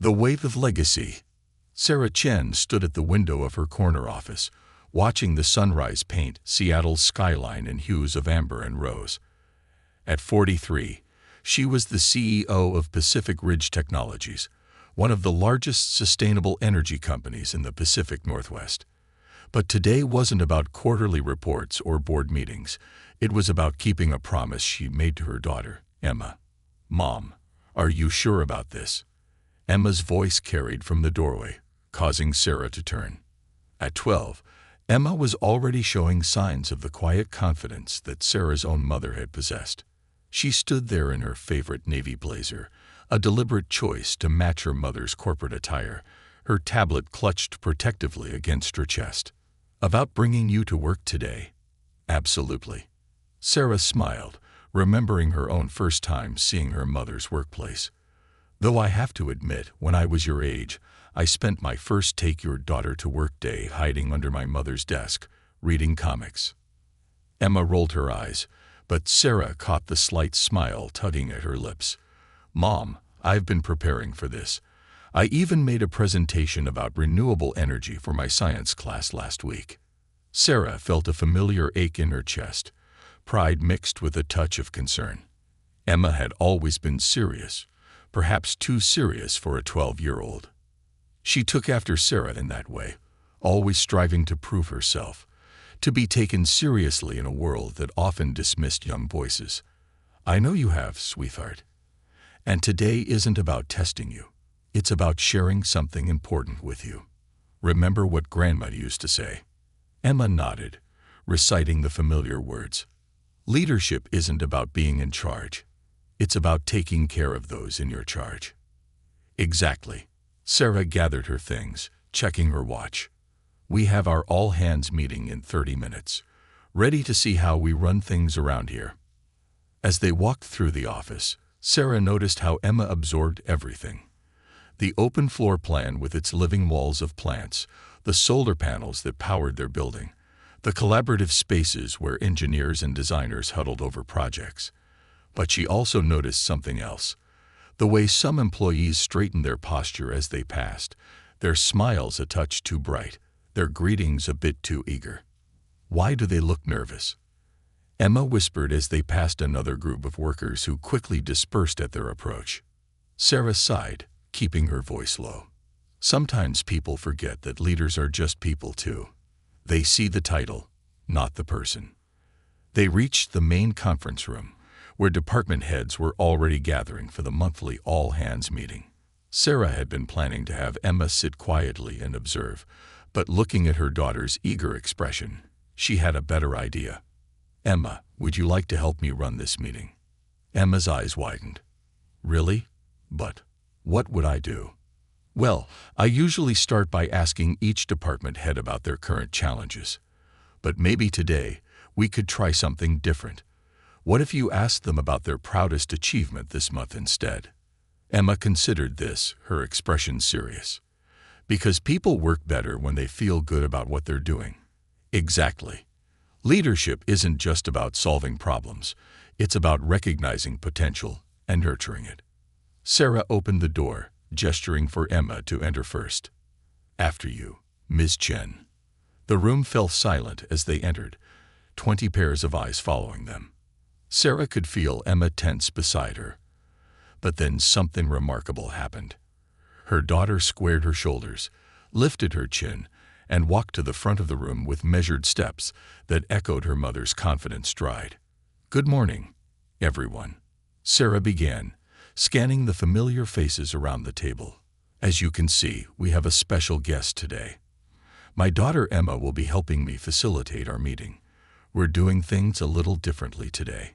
The Wave of Legacy. Sarah Chen stood at the window of her corner office, watching the sunrise paint Seattle's skyline in hues of amber and rose. At 43, she was the CEO of Pacific Ridge Technologies, one of the largest sustainable energy companies in the Pacific Northwest. But today wasn't about quarterly reports or board meetings. It was about keeping a promise she made to her daughter, Emma. "Mom, are you sure about this?" Emma's voice carried from the doorway, causing Sarah to turn. At 12, Emma was already showing signs of the quiet confidence that Sarah's own mother had possessed. She stood there in her favorite navy blazer, a deliberate choice to match her mother's corporate attire, her tablet clutched protectively against her chest. "About bringing you to work today?" "Absolutely." Sarah smiled, remembering her own first time seeing her mother's workplace. "Though I have to admit, when I was your age, I spent my first take your daughter to work day hiding under my mother's desk, reading comics." Emma rolled her eyes, but Sarah caught the slight smile tugging at her lips. "Mom, I've been preparing for this. I even made a presentation about renewable energy for my science class last week." Sarah felt a familiar ache in her chest, pride mixed with a touch of concern. Emma had always been serious, perhaps too serious for a 12-year-old. She took after Sarah in that way, always striving to prove herself, to be taken seriously in a world that often dismissed young voices. "I know you have, sweetheart. And today isn't about testing you. It's about sharing something important with you. Remember what Grandma used to say?" Emma nodded, reciting the familiar words. "Leadership isn't about being in charge. It's about taking care of those in your charge." "Exactly." Sarah gathered her things, checking her watch. "We have our all-hands meeting in 30 minutes. Ready to see how we run things around here." As they walked through the office, Sarah noticed how Emma absorbed everything. The open floor plan with its living walls of plants, the solar panels that powered their building, the collaborative spaces where engineers and designers huddled over projects. But she also noticed something else. The way some employees straightened their posture as they passed, their smiles a touch too bright, their greetings a bit too eager. "Why do they look nervous?" Emma whispered as they passed another group of workers who quickly dispersed at their approach. Sarah sighed, keeping her voice low. "Sometimes people forget that leaders are just people too. They see the title, not the person." They reached the main conference room, where department heads were already gathering for the monthly all-hands meeting. Sarah had been planning to have Emma sit quietly and observe, but looking at her daughter's eager expression, she had a better idea. "Emma, would you like to help me run this meeting?" Emma's eyes widened. "Really? But what would I do?" "Well, I usually start by asking each department head about their current challenges. But maybe today, we could try something different. What if you asked them about their proudest achievement this month instead?" Emma considered this, her expression serious. "Because people work better when they feel good about what they're doing." "Exactly. Leadership isn't just about solving problems. It's about recognizing potential and nurturing it." Sarah opened the door, gesturing for Emma to enter first. "After you, Ms. Chen." The room fell silent as they entered, 20 pairs of eyes following them. Sarah could feel Emma tense beside her. But then something remarkable happened. Her daughter squared her shoulders, lifted her chin, and walked to the front of the room with measured steps that echoed her mother's confident stride. "Good morning, everyone," Sarah began, scanning the familiar faces around the table. "As you can see, we have a special guest today. My daughter Emma will be helping me facilitate our meeting. We're doing things a little differently today."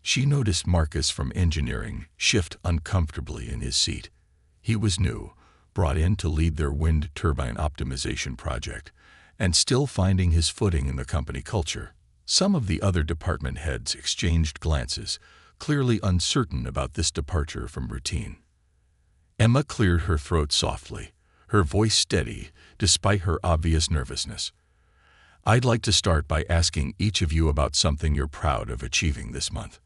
She noticed Marcus from engineering shift uncomfortably in his seat. He was new, brought in to lead their wind turbine optimization project, and still finding his footing in the company culture. Some of the other department heads exchanged glances, clearly uncertain about this departure from routine. Emma cleared her throat softly, her voice steady despite her obvious nervousness. "I'd like to start by asking each of you about something you're proud of achieving this month.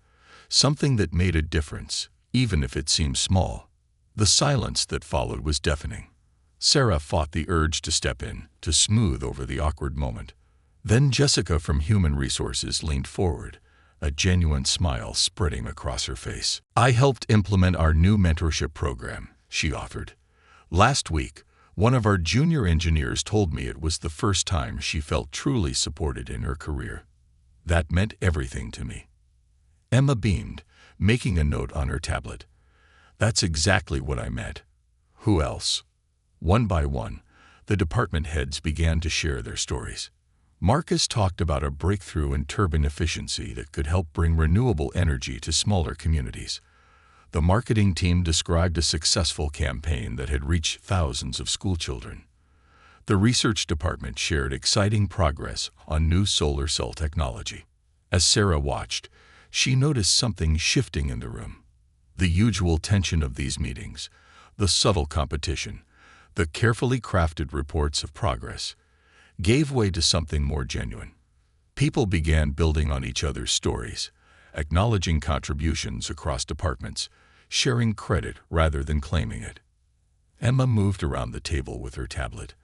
Something that made a difference, even if it seems small. The silence that followed was deafening. Sarah fought the urge to step in, to smooth over the awkward moment. Then Jessica from Human Resources leaned forward, a genuine smile spreading across her face. "I helped implement our new mentorship program," she offered. "Last week, one of our junior engineers told me it was the first time she felt truly supported in her career. That meant everything to me." Emma beamed, making a note on her tablet. "That's exactly what I meant. Who else?" One by one, the department heads began to share their stories. Marcus talked about a breakthrough in turbine efficiency that could help bring renewable energy to smaller communities. The marketing team described a successful campaign that had reached thousands of schoolchildren. The research department shared exciting progress on new solar cell technology. As Sarah watched, she noticed something shifting in the room. The usual tension of these meetings, the subtle competition, the carefully crafted reports of progress, gave way to something more genuine. People began building on each other's stories, acknowledging contributions across departments, sharing credit rather than claiming it. Emma moved around the table with her tablet,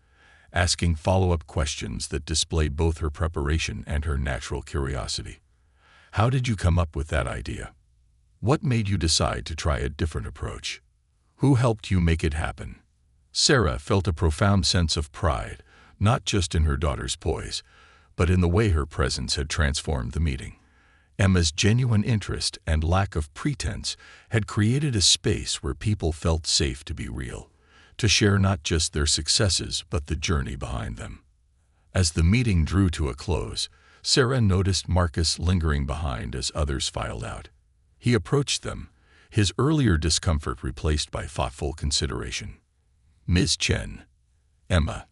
asking follow-up questions that displayed both her preparation and her natural curiosity. "How did you come up with that idea? What made you decide to try a different approach? Who helped you make it happen?" Sarah felt a profound sense of pride, not just in her daughter's poise, but in the way her presence had transformed the meeting. Emma's genuine interest and lack of pretense had created a space where people felt safe to be real, to share not just their successes but the journey behind them. As the meeting drew to a close, Sarah noticed Marcus lingering behind as others filed out. He approached them, his earlier discomfort replaced by thoughtful consideration. "Ms. Chen." "Emma,"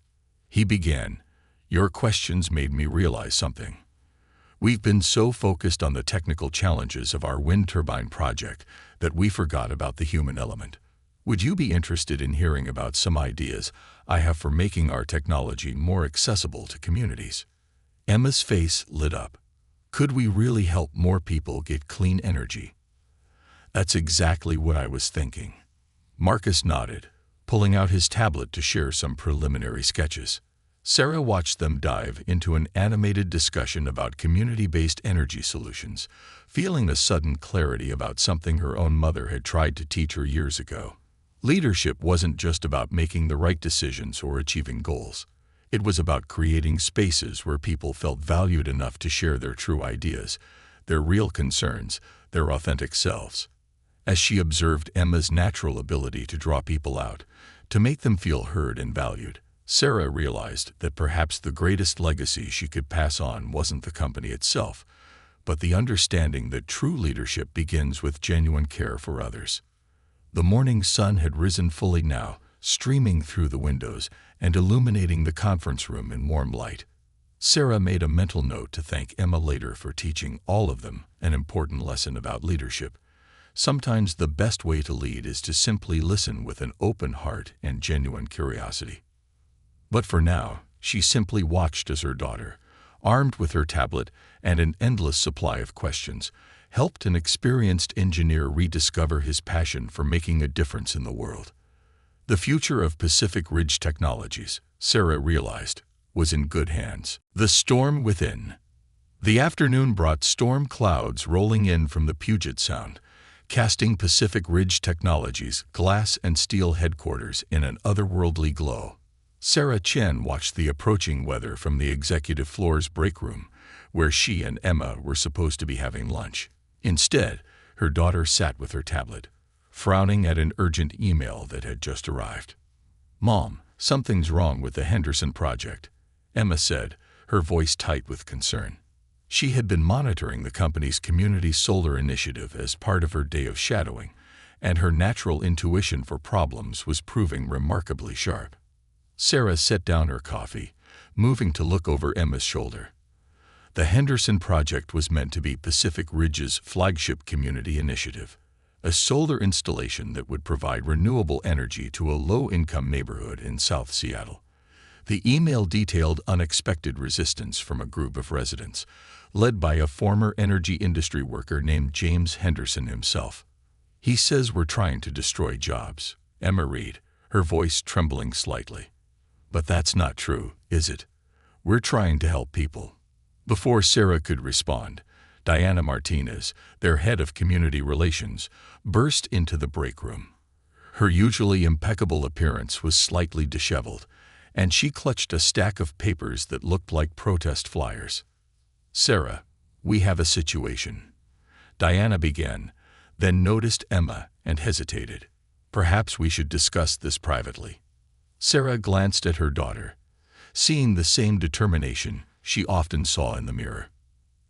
he began, "your questions made me realize something. We've been so focused on the technical challenges of our wind turbine project that we forgot about the human element. Would you be interested in hearing about some ideas I have for making our technology more accessible to communities?" Emma's face lit up. "Could we really help more people get clean energy?" "That's exactly what I was thinking." Marcus nodded, pulling out his tablet to share some preliminary sketches. Sarah watched them dive into an animated discussion about community-based energy solutions, feeling a sudden clarity about something her own mother had tried to teach her years ago. Leadership wasn't just about making the right decisions or achieving goals. It was about creating spaces where people felt valued enough to share their true ideas, their real concerns, their authentic selves. As she observed Emma's natural ability to draw people out, to make them feel heard and valued, Sarah realized that perhaps the greatest legacy she could pass on wasn't the company itself, but the understanding that true leadership begins with genuine care for others. The morning sun had risen fully now, streaming through the windows and illuminating the conference room in warm light. Sarah made a mental note to thank Emma later for teaching all of them an important lesson about leadership. Sometimes the best way to lead is to simply listen with an open heart and genuine curiosity. But for now, she simply watched as her daughter, armed with her tablet and an endless supply of questions, helped an experienced engineer rediscover his passion for making a difference in the world. The future of Pacific Ridge Technologies, Sarah realized, was in good hands. The storm within. The afternoon brought storm clouds rolling in from the Puget Sound, casting Pacific Ridge Technologies' glass and steel headquarters in an otherworldly glow. Sarah Chen watched the approaching weather from the executive floor's break room, where she and Emma were supposed to be having lunch. Instead, her daughter sat with her tablet, frowning at an urgent email that had just arrived. "Mom, something's wrong with the Henderson project," Emma said, her voice tight with concern. She had been monitoring the company's community solar initiative as part of her day of shadowing, and her natural intuition for problems was proving remarkably sharp. Sarah set down her coffee, moving to look over Emma's shoulder. The Henderson project was meant to be Pacific Ridge's flagship community initiative, a solar installation that would provide renewable energy to a low-income neighborhood in South Seattle. The email detailed unexpected resistance from a group of residents, led by a former energy industry worker named James Henderson himself. "He says we're trying to destroy jobs," Emma read, her voice trembling slightly. But that's not true, is it? We're trying to help people. Before Sarah could respond, Diana Martinez, their head of community relations, burst into the break room. Her usually impeccable appearance was slightly disheveled, and she clutched a stack of papers that looked like protest flyers. "Sarah, we have a situation," Diana began, then noticed Emma and hesitated. "Perhaps we should discuss this privately." Sarah glanced at her daughter, seeing the same determination she often saw in the mirror.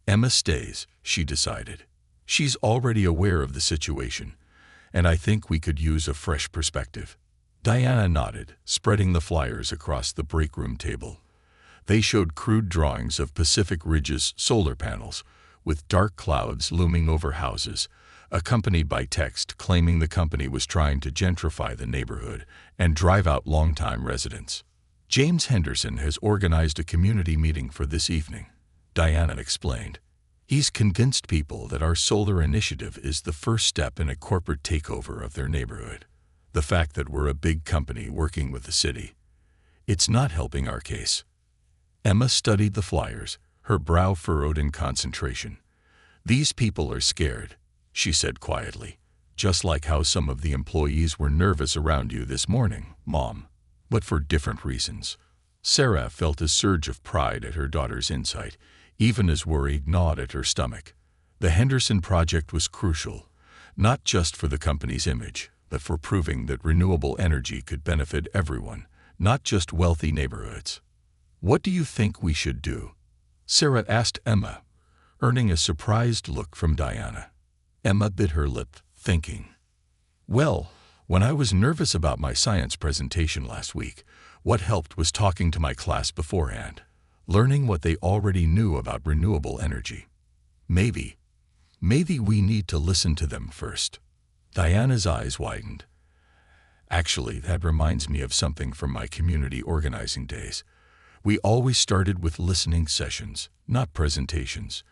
"Emma stays," she decided. "She's already aware of the situation, and I think we could use a fresh perspective." Diana nodded, spreading the flyers across the break room table. They showed crude drawings of Pacific Ridge's solar panels, with dark clouds looming over houses, accompanied by text claiming the company was trying to gentrify the neighborhood and drive out longtime residents. "James Henderson has organized a community meeting for this evening," Diana explained. "He's convinced people that our solar initiative is the first step in a corporate takeover of their neighborhood. The fact that we're a big company working with the city, it's not helping our case." Emma studied the flyers, her brow furrowed in concentration. "These people are scared," she said quietly, "just like how some of the employees were nervous around you this morning, Mom, but for different reasons." Sarah felt a surge of pride at her daughter's insight, even as worry gnawed at her stomach. The Henderson project was crucial, not just for the company's image, but for proving that renewable energy could benefit everyone, not just wealthy neighborhoods. "What do you think we should do?" Sarah asked Emma, earning a surprised look from Diana. Emma bit her lip, thinking. "Well, when I was nervous about my science presentation last week, what helped was talking to my class beforehand, learning what they already knew about renewable energy. Maybe we need to listen to them first." Diana's eyes widened. "Actually, that reminds me of something from my community organizing days. We always started with listening sessions, not presentations.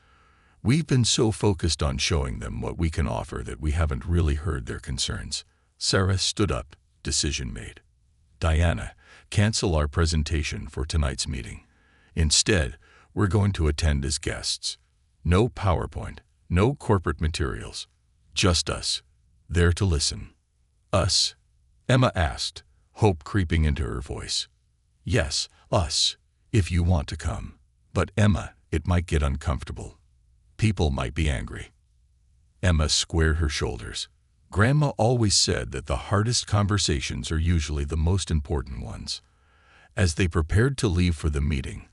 We've been so focused on showing them what we can offer that we haven't really heard their concerns." Sarah stood up, decision made. "Diana, cancel our presentation for tonight's meeting. Instead, we're going to attend as guests. No PowerPoint, no corporate materials. Just us, there to listen." "Us?" Emma asked, hope creeping into her voice. "Yes, us, if you want to come. But Emma, it might get uncomfortable. People might be angry." Emma squared her shoulders. "Grandma always said that the hardest conversations are usually the most important ones." As they prepared to leave for the meeting,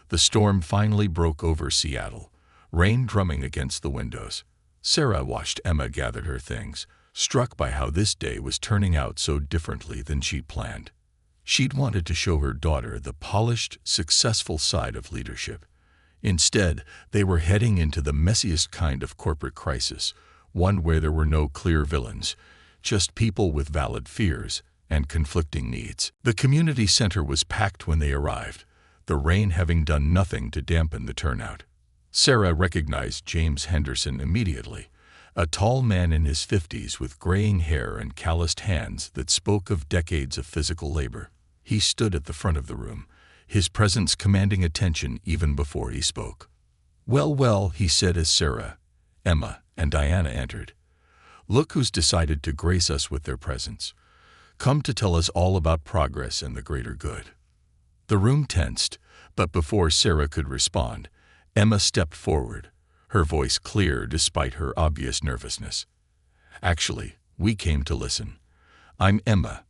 the storm finally broke over Seattle, rain drumming against the windows. Sarah watched Emma gather her things, struck by how this day was turning out so differently than she'd planned. She'd wanted to show her daughter the polished, successful side of leadership. Instead, they were heading into the messiest kind of corporate crisis, one where there were no clear villains, just people with valid fears and conflicting needs. The community center was packed when they arrived, the rain having done nothing to dampen the turnout. Sarah recognized James Henderson immediately, a tall man in his 50s with graying hair and calloused hands that spoke of decades of physical labor. He stood at the front of the room, his presence commanding attention even before he spoke. Well, he said as Sarah, Emma, and Diana entered. "Look who's decided to grace us with their presence. Come to tell us all about progress and the greater good." The room tensed, but before Sarah could respond, Emma stepped forward, her voice clear despite her obvious nervousness. "Actually, we came to listen. I'm Emma,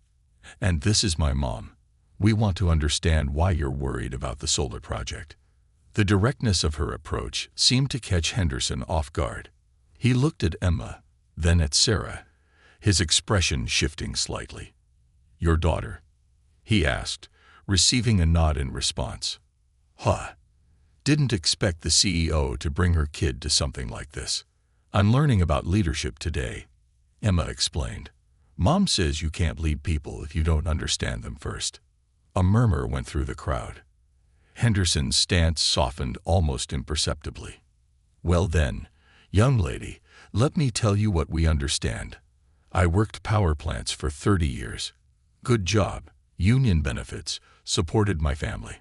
and this is my mom. We want to understand why you're worried about the solar project." The directness of her approach seemed to catch Henderson off guard. He looked at Emma, then at Sarah, his expression shifting slightly. "Your daughter?" he asked, receiving a nod in response. "Huh. Didn't expect the CEO to bring her kid to something like this. I'm learning about leadership today," Emma explained. "Mom says you can't lead people if you don't understand them first." A murmur went through the crowd. Henderson's stance softened almost imperceptibly. "Well then, young lady, let me tell you what we understand. I worked power plants for 30 years. Good job, union benefits, supported my family.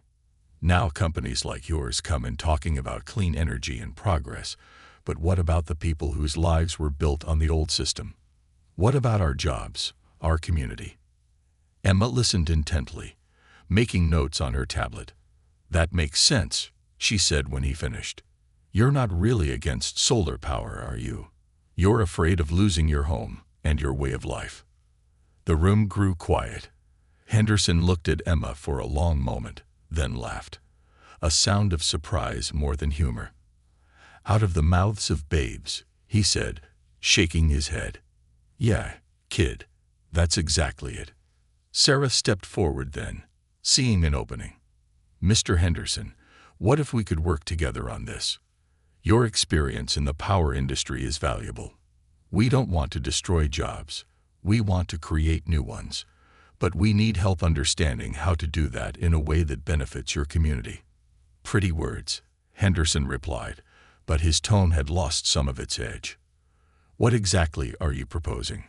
Now companies like yours come in talking about clean energy and progress, but what about the people whose lives were built on the old system? What about our jobs, our community? Emma listened intently, making notes on her tablet. That makes sense, she said when he finished. You're not really against solar power, are you? You're afraid of losing your home and your way of life. The room grew quiet. Henderson looked at Emma for a long moment, then laughed. A sound of surprise more than humor. Out of the mouths of babes, he said, shaking his head. Yeah, kid, that's exactly it. Sarah stepped forward then, seeing an opening. Mr. Henderson, what if we could work together on this? Your experience in the power industry is valuable. We don't want to destroy jobs. We want to create new ones. But we need help understanding how to do that in a way that benefits your community. Pretty words, Henderson replied, but his tone had lost some of its edge. What exactly are you proposing?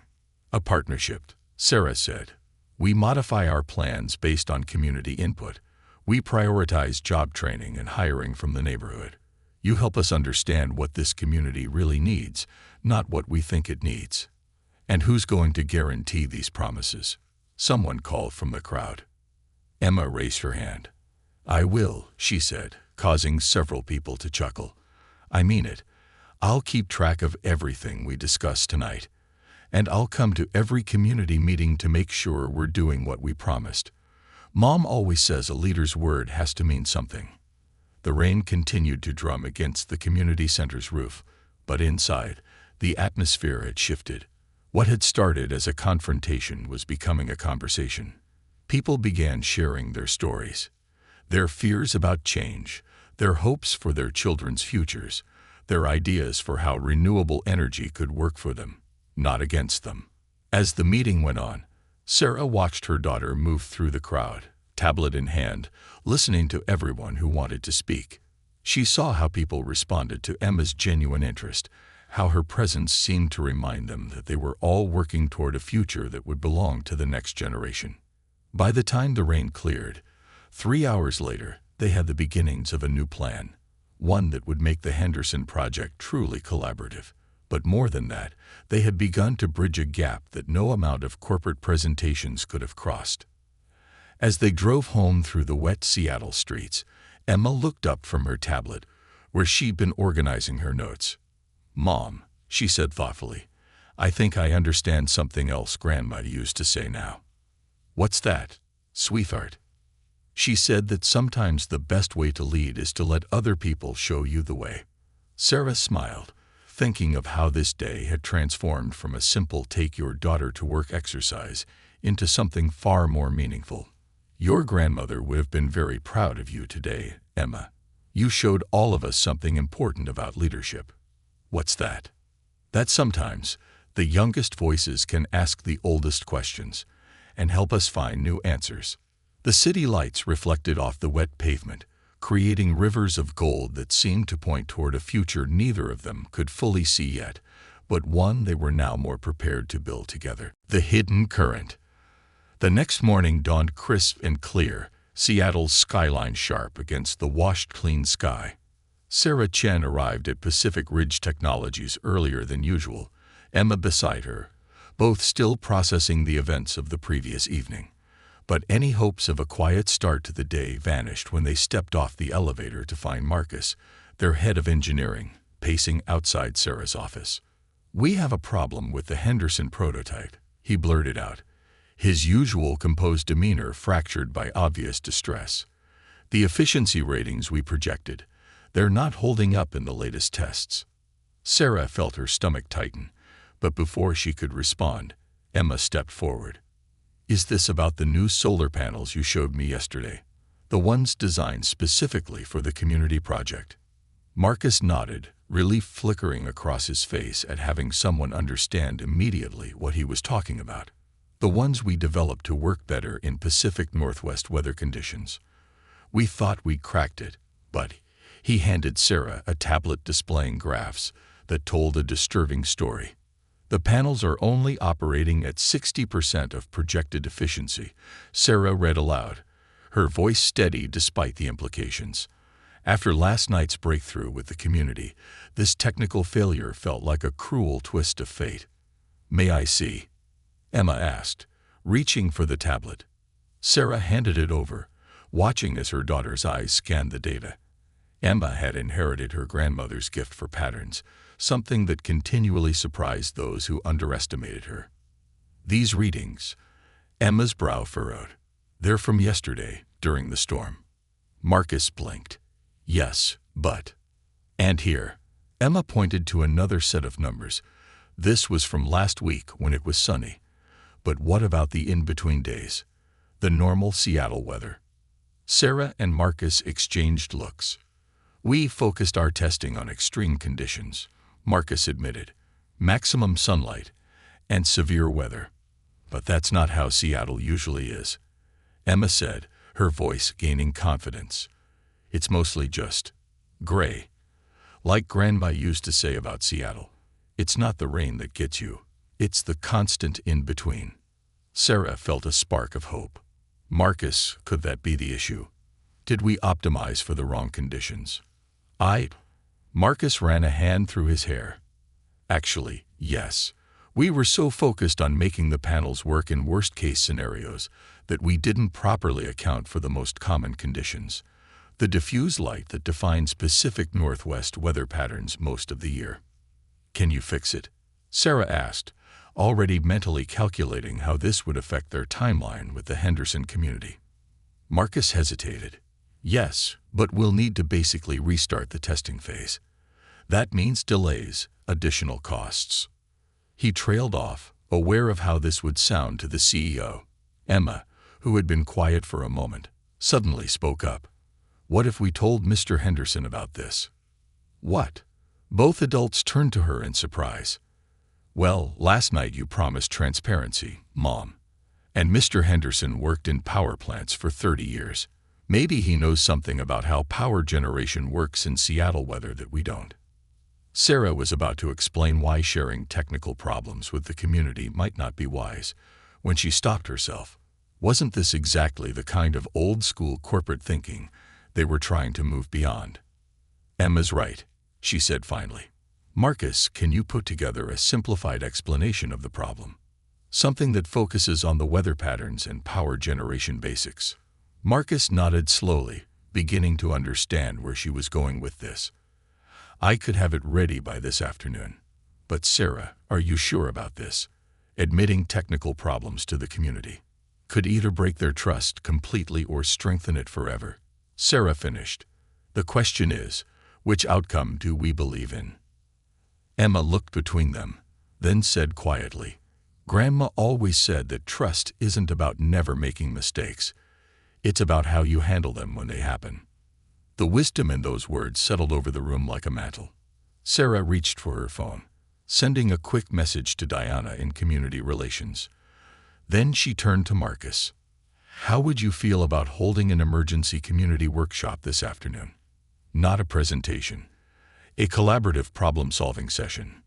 A partnership, Sarah said. We modify our plans based on community input. We prioritize job training and hiring from the neighborhood. You help us understand what this community really needs, not what we think it needs. And who's going to guarantee these promises? Someone called from the crowd. Emma raised her hand. I will, she said, causing several people to chuckle. I mean it. I'll keep track of everything we discuss tonight. And I'll come to every community meeting to make sure we're doing what we promised. Mom always says a leader's word has to mean something. The rain continued to drum against the community center's roof, but inside, the atmosphere had shifted. What had started as a confrontation was becoming a conversation. People began sharing their stories, their fears about change, their hopes for their children's futures, their ideas for how renewable energy could work for them, not against them. As the meeting went on, Sarah watched her daughter move through the crowd, tablet in hand, listening to everyone who wanted to speak. She saw how people responded to Emma's genuine interest, how her presence seemed to remind them that they were all working toward a future that would belong to the next generation. By the time the rain cleared, 3 hours later, they had the beginnings of a new plan, one that would make the Henderson project truly collaborative. But more than that, they had begun to bridge a gap that no amount of corporate presentations could have crossed. As they drove home through the wet Seattle streets, Emma looked up from her tablet, where she'd been organizing her notes. Mom, she said thoughtfully, I think I understand something else Grandma used to say now. What's that, sweetheart? She said that sometimes the best way to lead is to let other people show you the way. Sarah smiled, thinking of how this day had transformed from a simple take your daughter to work exercise into something far more meaningful. Your grandmother would have been very proud of you today, Emma. You showed all of us something important about leadership. What's that? That sometimes the youngest voices can ask the oldest questions and help us find new answers. The city lights reflected off the wet pavement, creating rivers of gold that seemed to point toward a future neither of them could fully see yet, but one they were now more prepared to build together. The hidden current. The next morning dawned crisp and clear, Seattle's skyline sharp against the washed clean sky. Sarah Chen arrived at Pacific Ridge Technologies earlier than usual, Emma beside her, both still processing the events of the previous evening. But any hopes of a quiet start to the day vanished when they stepped off the elevator to find Marcus, their head of engineering, pacing outside Sarah's office. We have a problem with the Henderson prototype, he blurted out, his usual composed demeanor fractured by obvious distress. The efficiency ratings we projected, they're not holding up in the latest tests. Sarah felt her stomach tighten, but before she could respond, Emma stepped forward. Is this about the new solar panels you showed me yesterday? The ones designed specifically for the community project? Marcus nodded, relief flickering across his face at having someone understand immediately what he was talking about. The ones we developed to work better in Pacific Northwest weather conditions. We thought we'd cracked it, but he handed Sarah a tablet displaying graphs that told a disturbing story. The panels are only operating at 60% of projected efficiency, Sarah read aloud, her voice steady despite the implications. After last night's breakthrough with the community, this technical failure felt like a cruel twist of fate. May I see? Emma asked, reaching for the tablet. Sarah handed it over, watching as her daughter's eyes scanned the data. Emma had inherited her grandmother's gift for patterns, something that continually surprised those who underestimated her. These readings, Emma's brow furrowed. They're from yesterday, during the storm. Marcus blinked. Yes, but... And here, Emma pointed to another set of numbers. This was from last week when it was sunny. But what about the in-between days? The normal Seattle weather? Sarah and Marcus exchanged looks. We focused our testing on extreme conditions, Marcus admitted, maximum sunlight and severe weather. But that's not how Seattle usually is, Emma said, her voice gaining confidence. It's mostly just gray. Like Grandma used to say about Seattle, it's not the rain that gets you, it's the constant in-between. Sarah felt a spark of hope. Marcus, could that be the issue? Did we optimize for the wrong conditions? Marcus ran a hand through his hair. Actually, yes. We were so focused on making the panels work in worst-case scenarios that we didn't properly account for the most common conditions. The diffuse light that defines Pacific Northwest weather patterns most of the year. Can you fix it? Sarah asked, already mentally calculating how this would affect their timeline with the Henderson community. Marcus hesitated. Yes, but we'll need to basically restart the testing phase. That means delays, additional costs. He trailed off, aware of how this would sound to the CEO. Emma, who had been quiet for a moment, suddenly spoke up. What if we told Mr. Henderson about this? What? Both adults turned to her in surprise. Well, last night you promised transparency, Mom. And Mr. Henderson worked in power plants for 30 years. Maybe he knows something about how power generation works in Seattle weather that we don't. Sarah was about to explain why sharing technical problems with the community might not be wise, when she stopped herself. Wasn't this exactly the kind of old-school corporate thinking they were trying to move beyond? Emma's right, she said finally. Marcus, can you put together a simplified explanation of the problem? Something that focuses on the weather patterns and power generation basics. Marcus nodded slowly, beginning to understand where she was going with this. I could have it ready by this afternoon. But Sarah, are you sure about this? Admitting technical problems to the community could either break their trust completely or strengthen it forever. Sarah finished. The question is, which outcome do we believe in? Emma looked between them, then said quietly, Grandma always said that trust isn't about never making mistakes. It's about how you handle them when they happen. The wisdom in those words settled over the room like a mantle. Sarah reached for her phone, sending a quick message to Diana in community relations. Then she turned to Marcus. How would you feel about holding an emergency community workshop this afternoon? Not a presentation. A collaborative problem-solving session.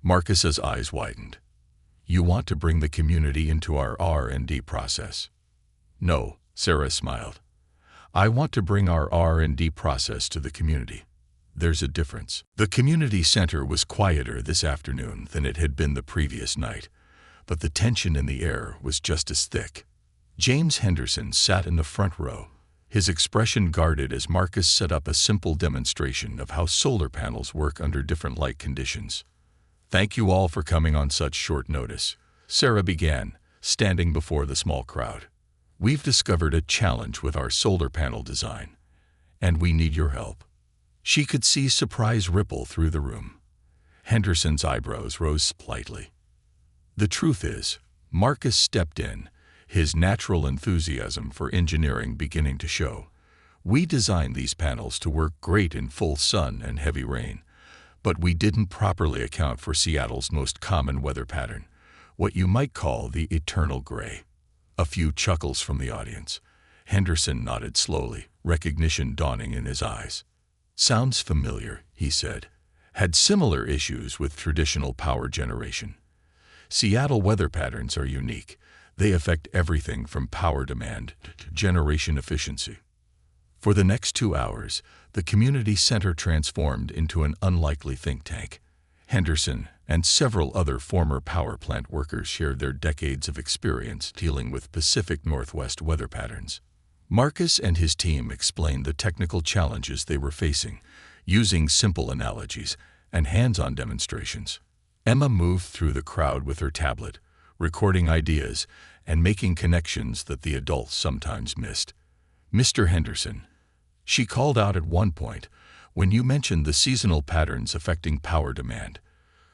Marcus's eyes widened. You want to bring the community into our R&D process? No, Sarah smiled. I want to bring our R&D process to the community. There's a difference. The community center was quieter this afternoon than it had been the previous night, but the tension in the air was just as thick. James Henderson sat in the front row, his expression guarded as Marcus set up a simple demonstration of how solar panels work under different light conditions. Thank you all for coming on such short notice, Sarah began, standing before the small crowd. We've discovered a challenge with our solar panel design, and we need your help. She could see surprise ripple through the room. Henderson's eyebrows rose slightly. The truth is, Marcus stepped in, his natural enthusiasm for engineering beginning to show. We designed these panels to work great in full sun and heavy rain, but we didn't properly account for Seattle's most common weather pattern, what you might call the eternal gray. A few chuckles from the audience. Henderson nodded slowly, recognition dawning in his eyes. Sounds familiar, he said. Had similar issues with traditional power generation. Seattle weather patterns are unique. They affect everything from power demand to generation efficiency. For the next 2 hours, the community center transformed into an unlikely think tank. Henderson and several other former power plant workers shared their decades of experience dealing with Pacific Northwest weather patterns. Marcus and his team explained the technical challenges they were facing, using simple analogies and hands-on demonstrations. Emma moved through the crowd with her tablet, recording ideas and making connections that the adults sometimes missed. "Mr. Henderson," she called out at one point, "when you mentioned the seasonal patterns affecting power demand,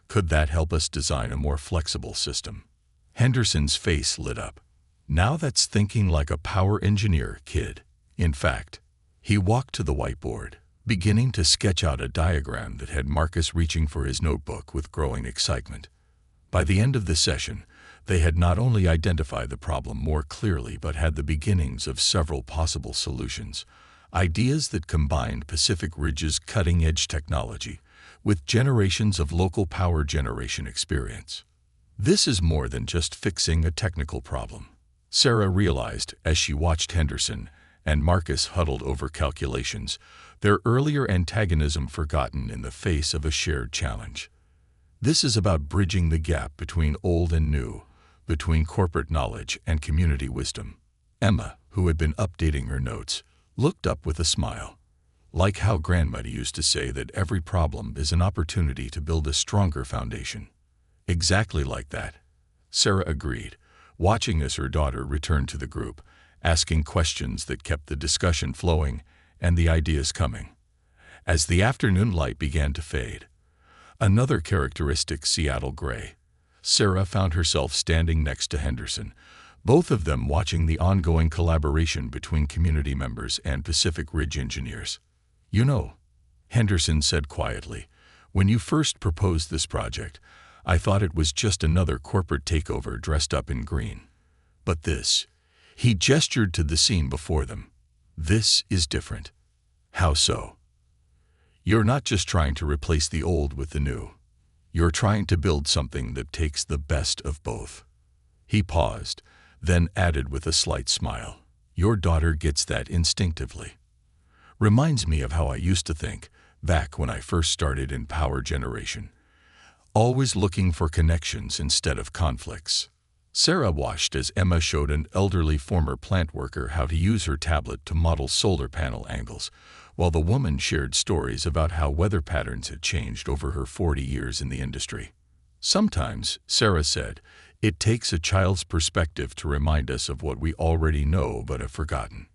could that help us design a more flexible system?" Henderson's face lit up. "Now that's thinking like a power engineer, kid." In fact, he walked to the whiteboard, beginning to sketch out a diagram that had Marcus reaching for his notebook with growing excitement. By the end of the session, they had not only identified the problem more clearly but had the beginnings of several possible solutions, ideas that combined Pacific Ridge's cutting-edge technology with generations of local power generation experience. This is more than just fixing a technical problem, Sarah realized as she watched Henderson and Marcus huddled over calculations, their earlier antagonism forgotten in the face of a shared challenge. This is about bridging the gap between old and new, between corporate knowledge and community wisdom. Emma, who had been updating her notes, looked up with a smile. "Like how Grandma used to say that every problem is an opportunity to build a stronger foundation." "Exactly like that," Sarah agreed, watching as her daughter returned to the group, asking questions that kept the discussion flowing and the ideas coming. As the afternoon light began to fade, another characteristic Seattle gray, Sarah found herself standing next to Henderson, both of them watching the ongoing collaboration between community members and Pacific Ridge engineers. "You know," Henderson said quietly, "when you first proposed this project, I thought it was just another corporate takeover dressed up in green. But this," he gestured to the scene before them, "this is different." "How so?" "You're not just trying to replace the old with the new. You're trying to build something that takes the best of both." He paused, then added with a slight smile, "Your daughter gets that instinctively. Reminds me of how I used to think, back when I first started in power generation. Always looking for connections instead of conflicts." Sarah watched as Emma showed an elderly former plant worker how to use her tablet to model solar panel angles, while the woman shared stories about how weather patterns had changed over her 40 years in the industry. "Sometimes," Sarah said, "it takes a child's perspective to remind us of what we already know but have forgotten."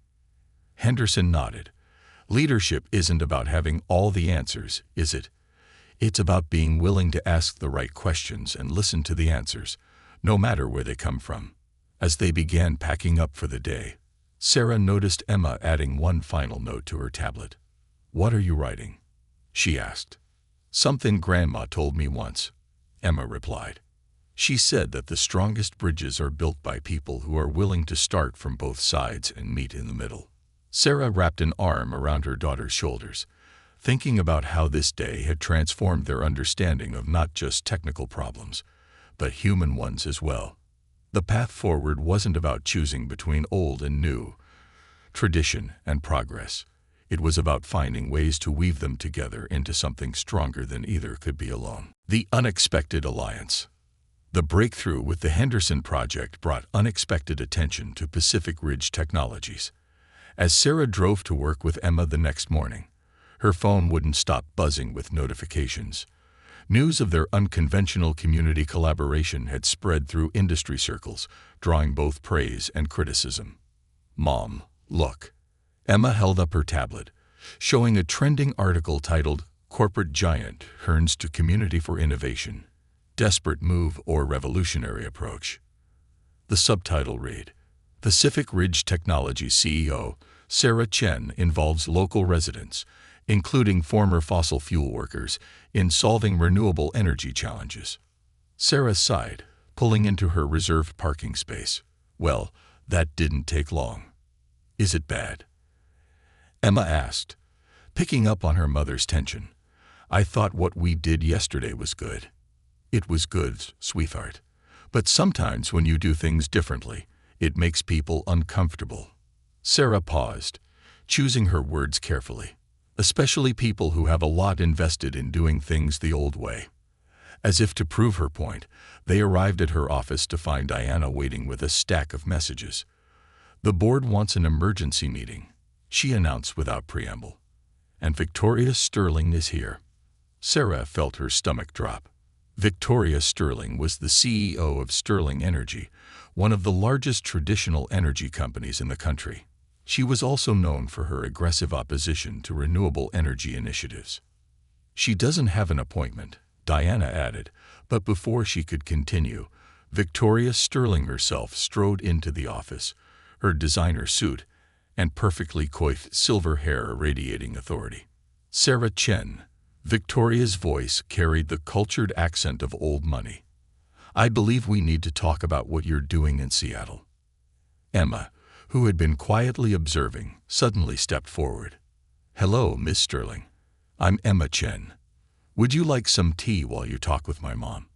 Henderson nodded. "Leadership isn't about having all the answers, is it? It's about being willing to ask the right questions and listen to the answers, no matter where they come from." As they began packing up for the day, Sarah noticed Emma adding one final note to her tablet. "What are you writing?" she asked. "Something Grandma told me once," Emma replied. "She said that the strongest bridges are built by people who are willing to start from both sides and meet in the middle." Sarah wrapped an arm around her daughter's shoulders, thinking about how this day had transformed their understanding of not just technical problems, but human ones as well. The path forward wasn't about choosing between old and new, tradition and progress. It was about finding ways to weave them together into something stronger than either could be alone. The unexpected alliance. The breakthrough with the Henderson project brought unexpected attention to Pacific Ridge Technologies. As Sarah drove to work with Emma the next morning, her phone wouldn't stop buzzing with notifications. News of their unconventional community collaboration had spread through industry circles, drawing both praise and criticism. "Mom, look." Emma held up her tablet, showing a trending article titled, "Corporate Giant Turns to Community for Innovation. Desperate Move or Revolutionary Approach." The subtitle read, "Pacific Ridge Technology CEO Sarah Chen involves local residents, including former fossil fuel workers, in solving renewable energy challenges." Sarah sighed, pulling into her reserved parking space. "Well, that didn't take long." "Is it bad?" Emma asked, picking up on her mother's tension. "I thought what we did yesterday was good." "It was good, sweetheart. But sometimes when you do things differently, it makes people uncomfortable. Sarah paused, choosing her words carefully, especially people who have a lot invested in doing things the old way. As if to prove her point, they arrived at her office to find Diana waiting with a stack of messages. "The board wants an emergency meeting," she announced without preamble. "And Victoria Sterling is here." Sarah felt her stomach drop. Victoria Sterling was the CEO of Sterling Energy, one of the largest traditional energy companies in the country. She was also known for her aggressive opposition to renewable energy initiatives. "She doesn't have an appointment," Diana added, but before she could continue, Victoria Sterling herself strode into the office, her designer suit and perfectly coiffed silver hair radiating authority. "Sarah Chen." Victoria's voice carried the cultured accent of old money. "I believe we need to talk about what you're doing in Seattle." Emma, who had been quietly observing, suddenly stepped forward. "Hello, Miss Sterling. I'm Emma Chen. Would you like some tea while you talk with my mom?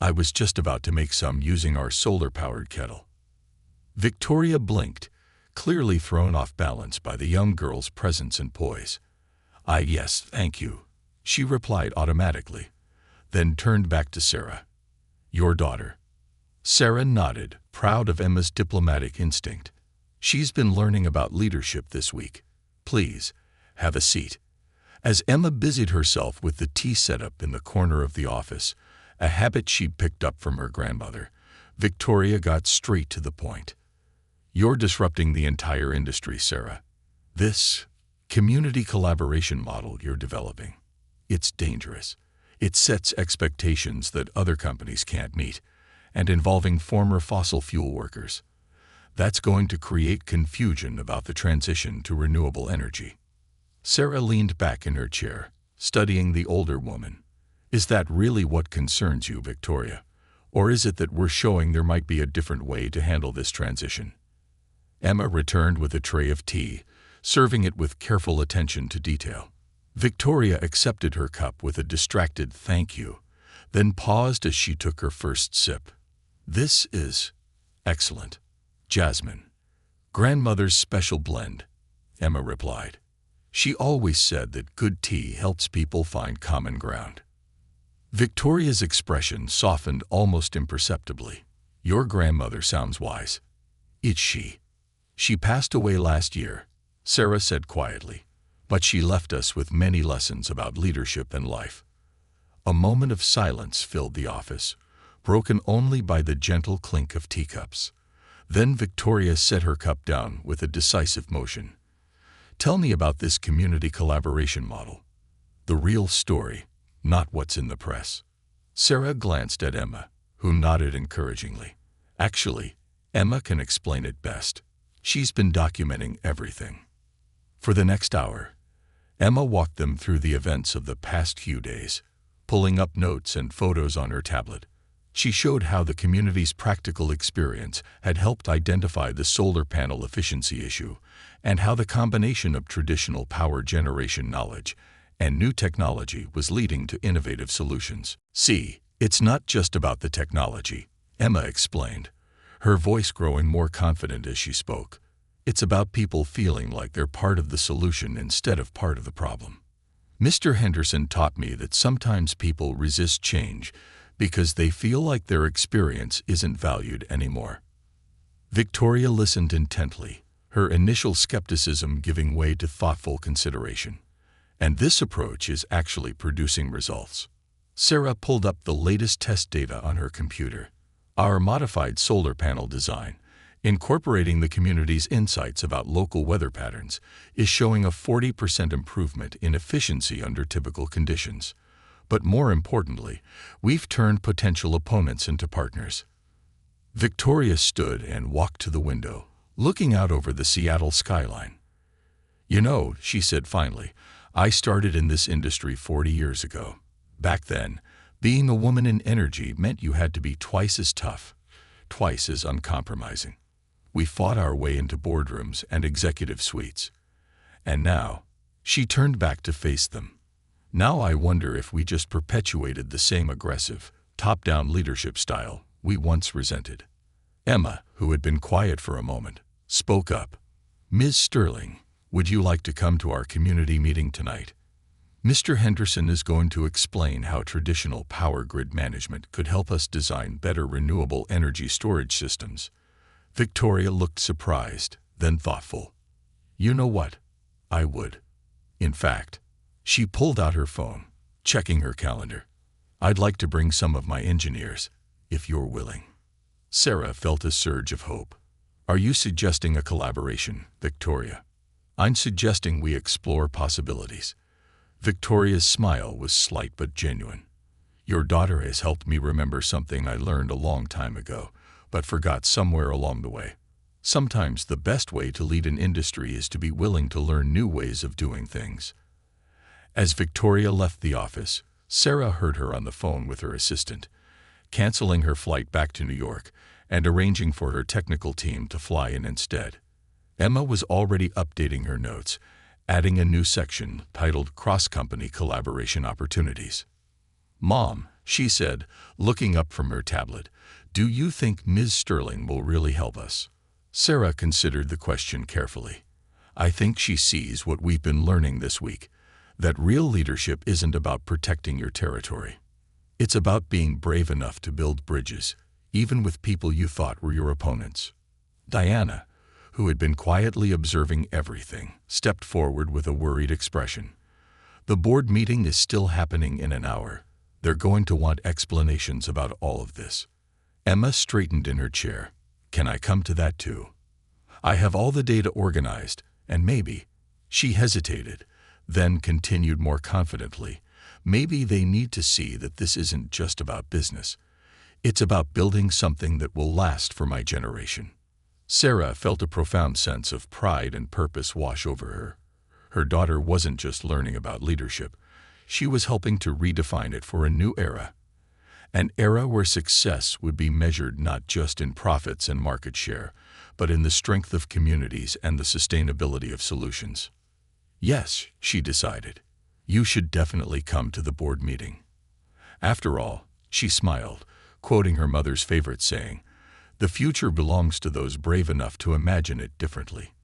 I was just about to make some using our solar-powered kettle." Victoria blinked, clearly thrown off balance by the young girl's presence and poise. Yes, thank you," she replied automatically, then turned back to Sarah. "Your daughter." Sarah nodded, proud of Emma's diplomatic instinct. "She's been learning about leadership this week. Please, have a seat." As Emma busied herself with the tea setup in the corner of the office, a habit she'd picked up from her grandmother, Victoria got straight to the point. "You're disrupting the entire industry, Sarah. This community collaboration model you're developing, it's dangerous. It sets expectations that other companies can't meet, and involving former fossil fuel workers. That's going to create confusion about the transition to renewable energy." Sarah leaned back in her chair, studying the older woman. "Is that really what concerns you, Victoria? Or is it that we're showing there might be a different way to handle this transition?" Emma returned with a tray of tea, serving it with careful attention to detail. Victoria accepted her cup with a distracted "thank you," then paused as she took her first sip. "This is excellent. Jasmine. Grandmother's special blend," Emma replied. "She always said that good tea helps people find common ground." Victoria's expression softened almost imperceptibly. "Your grandmother sounds wise." "It's she. She passed away last year," Sarah said quietly, "but she left us with many lessons about leadership and life." A moment of silence filled the office, broken only by the gentle clink of teacups. Then Victoria set her cup down with a decisive motion. "Tell me about this community collaboration model. The real story, not what's in the press." Sarah glanced at Emma, who nodded encouragingly. "Actually, Emma can explain it best. She's been documenting everything." For the next hour, Emma walked them through the events of the past few days, pulling up notes and photos on her tablet. She showed how the community's practical experience had helped identify the solar panel efficiency issue, and how the combination of traditional power generation knowledge and new technology was leading to innovative solutions. "See, it's not just about the technology," Emma explained, her voice growing more confident as she spoke. "It's about people feeling like they're part of the solution instead of part of the problem. Mr. Henderson taught me that sometimes people resist change because they feel like their experience isn't valued anymore." Victoria listened intently, her initial skepticism giving way to thoughtful consideration. "And this approach is actually producing results." Sarah pulled up the latest test data on her computer. "Our modified solar panel design, incorporating the community's insights about local weather patterns, is showing a 40% improvement in efficiency under typical conditions. But more importantly, we've turned potential opponents into partners." Victoria stood and walked to the window, looking out over the Seattle skyline. "You know," she said finally, "I started in this industry 40 years ago. Back then, being a woman in energy meant you had to be twice as tough, twice as uncompromising. We fought our way into boardrooms and executive suites. And now," she turned back to face them, "now I wonder if we just perpetuated the same aggressive, top-down leadership style we once resented. Emma, who had been quiet for a moment, spoke up. "Ms. Sterling, would you like to come to our community meeting tonight? Mr. Henderson is going to explain how traditional power grid management could help us design better renewable energy storage systems." Victoria looked surprised, then thoughtful. "You know what? I would. In fact," she pulled out her phone, checking her calendar. "I'd like to bring some of my engineers, if you're willing." Sarah felt a surge of hope. "Are you suggesting a collaboration, Victoria?" "I'm suggesting we explore possibilities." Victoria's smile was slight but genuine. "Your daughter has helped me remember something I learned a long time ago, but forgot somewhere along the way. Sometimes the best way to lead an industry is to be willing to learn new ways of doing things." As Victoria left the office, Sarah heard her on the phone with her assistant, canceling her flight back to New York and arranging for her technical team to fly in instead. Emma was already updating her notes, adding a new section titled Cross-Company Collaboration Opportunities. "Mom," she said, looking up from her tablet, "do you think Ms. Sterling will really help us?" Sarah considered the question carefully. "I think she sees what we've been learning this week, that real leadership isn't about protecting your territory. It's about being brave enough to build bridges, even with people you thought were your opponents." Diana, who had been quietly observing everything, stepped forward with a worried expression. "The board meeting is still happening in an hour. They're going to want explanations about all of this." Emma straightened in her chair. "Can I come to that too? I have all the data organized, and maybe—" She hesitated, then continued more confidently, "maybe they need to see that this isn't just about business. It's about building something that will last for my generation." Sarah felt a profound sense of pride and purpose wash over her. Her daughter wasn't just learning about leadership. She was helping to redefine it for a new era. An era where success would be measured not just in profits and market share, but in the strength of communities and the sustainability of solutions. "Yes," she decided, "you should definitely come to the board meeting." After all, she smiled, quoting her mother's favorite saying, "The future belongs to those brave enough to imagine it differently."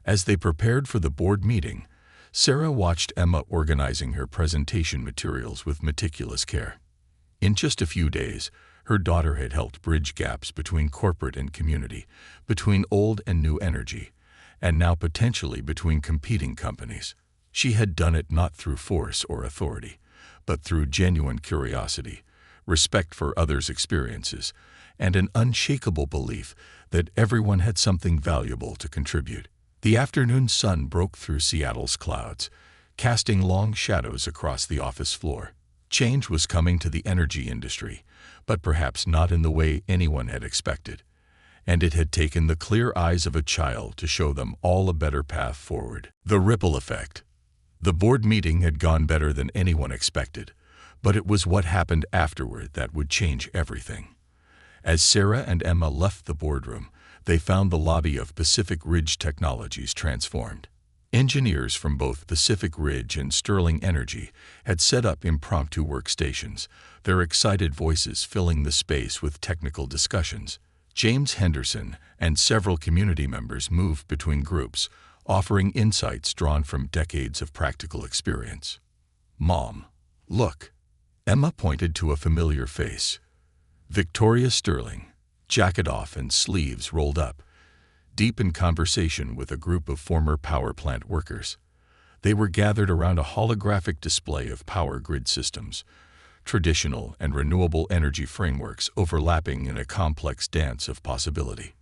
As they prepared for the board meeting, Sarah watched Emma organizing her presentation materials with meticulous care. In just a few days, her daughter had helped bridge gaps between corporate and community, between old and new energy, and now potentially between competing companies. She had done it not through force or authority, but through genuine curiosity, respect for others' experiences, and an unshakable belief that everyone had something valuable to contribute. The afternoon sun broke through Seattle's clouds, casting long shadows across the office floor. Change was coming to the energy industry, but perhaps not in the way anyone had expected, and it had taken the clear eyes of a child to show them all a better path forward. The ripple effect. The board meeting had gone better than anyone expected, but it was what happened afterward that would change everything. As Sarah and Emma left the boardroom, they found the lobby of Pacific Ridge Technologies transformed. Engineers from both Pacific Ridge and Sterling Energy had set up impromptu workstations, their excited voices filling the space with technical discussions. James Henderson and several community members moved between groups, offering insights drawn from decades of practical experience. "Mom, look." Emma pointed to a familiar face. Victoria Sterling, jacket off and sleeves rolled up, deep in conversation with a group of former power plant workers. They were gathered around a holographic display of power grid systems, traditional and renewable energy frameworks overlapping in a complex dance of possibility.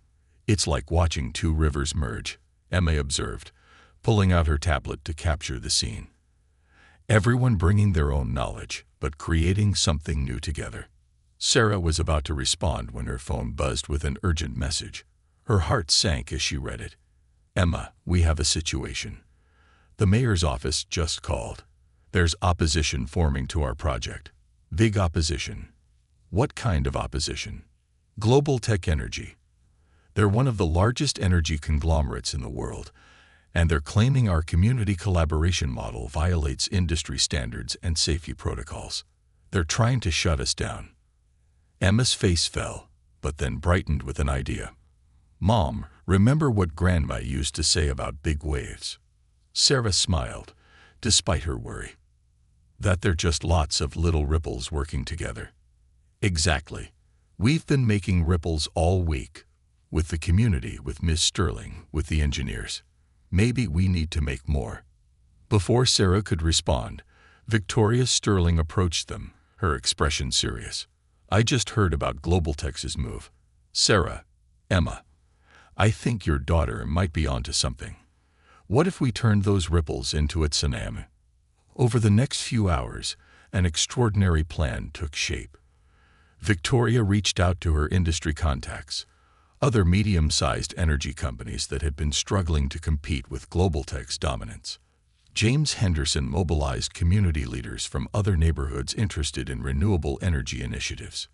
"It's like watching two rivers merge," Emma observed, pulling out her tablet to capture the scene. Everyone bringing their own knowledge, but creating something new together. Sarah was about to respond when her phone buzzed with an urgent message. Her heart sank as she read it. "Emma, we have a situation. The mayor's office just called. There's opposition forming to our project. Big opposition." "What kind of opposition?" "Global Tech Energy. They're one of the largest energy conglomerates in the world, and they're claiming our community collaboration model violates industry standards and safety protocols. They're trying to shut us down." Emma's face fell, but then brightened with an idea. "Mom, remember what Grandma used to say about big waves?" Sarah smiled, despite her worry. "That they're just lots of little ripples working together." "Exactly. We've been making ripples all week. With the community, with Miss Sterling, with the engineers. Maybe we need to make more." Before Sarah could respond, Victoria Sterling approached them, her expression serious. "I just heard about Global Tech's move. Sarah, Emma, I think your daughter might be onto something. What if we turned those ripples into a tsunami?" Over the next few hours, an extraordinary plan took shape. Victoria reached out to her industry contacts, other medium-sized energy companies that had been struggling to compete with Global Tech's dominance. James Henderson mobilized community leaders from other neighborhoods interested in renewable energy initiatives.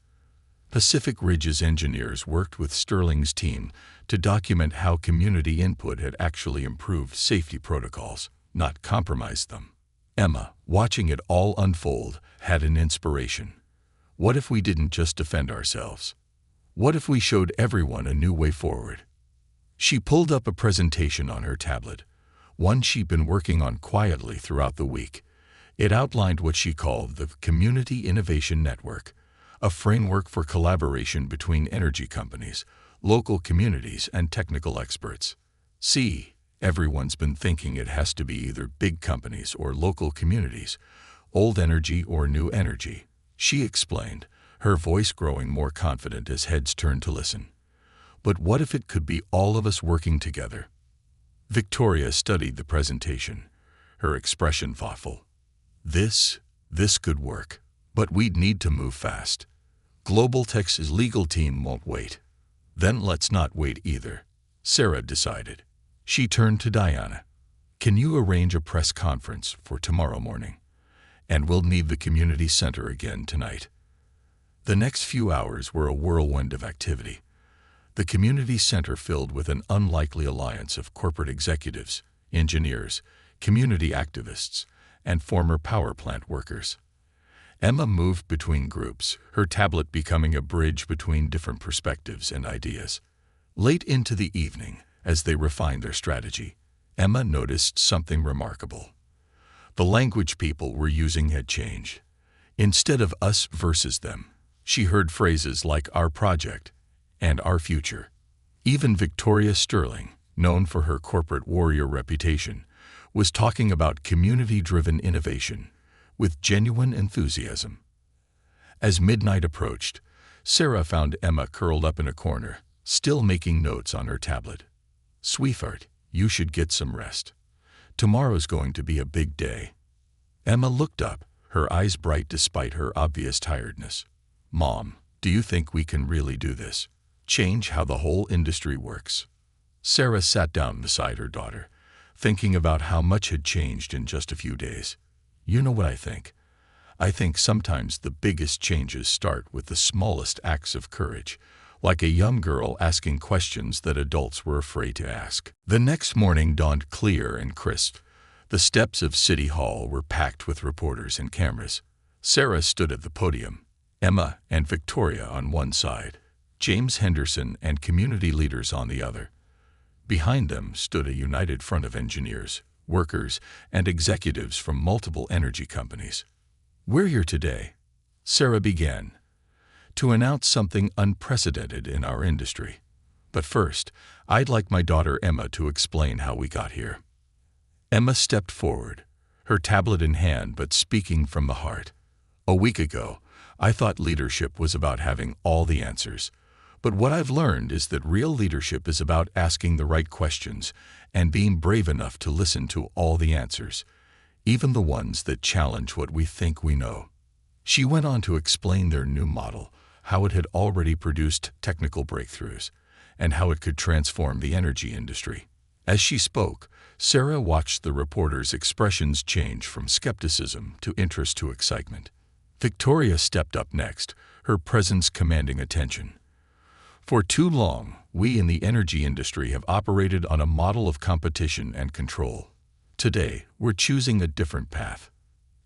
Pacific Ridge's engineers worked with Sterling's team to document how community input had actually improved safety protocols, not compromised them. Emma, watching it all unfold, had an inspiration. What if we didn't just defend ourselves? What if we showed everyone a new way forward? She pulled up a presentation on her tablet, one she'd been working on quietly throughout the week. It outlined what she called the Community Innovation Network, a framework for collaboration between energy companies, local communities, and technical experts. See, everyone's been thinking it has to be either big companies or local communities, old energy or new energy, she explained, her voice growing more confident as heads turned to listen. But what if it could be all of us working together? Victoria studied the presentation, her expression thoughtful. This could work, but we'd need to move fast. Global Tech's legal team won't wait. Then let's not wait either, Sarah decided. She turned to Diana. "Can you arrange a press conference for tomorrow morning? And we'll need the community center again tonight." The next few hours were a whirlwind of activity. The community center filled with an unlikely alliance of corporate executives, engineers, community activists, and former power plant workers. Emma moved between groups, her tablet becoming a bridge between different perspectives and ideas. Late into the evening, as they refined their strategy, Emma noticed something remarkable. The language people were using had changed. Instead of us versus them, she heard phrases like "our project" and "our future." Even Victoria Sterling, known for her corporate warrior reputation, was talking about community-driven innovation with genuine enthusiasm. As midnight approached, Sarah found Emma curled up in a corner, still making notes on her tablet. "Sweetheart, you should get some rest. Tomorrow's going to be a big day." Emma looked up, her eyes bright despite her obvious tiredness. "Mom, do you think we can really do this? Change how the whole industry works?" Sarah sat down beside her daughter, thinking about how much had changed in just a few days. "You know what I think? I think sometimes the biggest changes start with the smallest acts of courage, like a young girl asking questions that adults were afraid to ask." The next morning dawned clear and crisp. The steps of City Hall were packed with reporters and cameras. Sarah stood at the podium, Emma and Victoria on one side, James Henderson and community leaders on the other. Behind them stood a united front of engineers, workers, and executives from multiple energy companies. "We're here today," Sarah began, "to announce something unprecedented in our industry. But first, I'd like my daughter Emma to explain how we got here." Emma stepped forward, her tablet in hand but speaking from the heart. "A week ago, I thought leadership was about having all the answers. But what I've learned is that real leadership is about asking the right questions and being brave enough to listen to all the answers, even the ones that challenge what we think we know." She went on to explain their new model, how it had already produced technical breakthroughs, and how it could transform the energy industry. As she spoke, Sarah watched the reporters' expressions change from skepticism to interest to excitement. Victoria stepped up next, her presence commanding attention. "For too long, we in the energy industry have operated on a model of competition and control. Today, we're choosing a different path."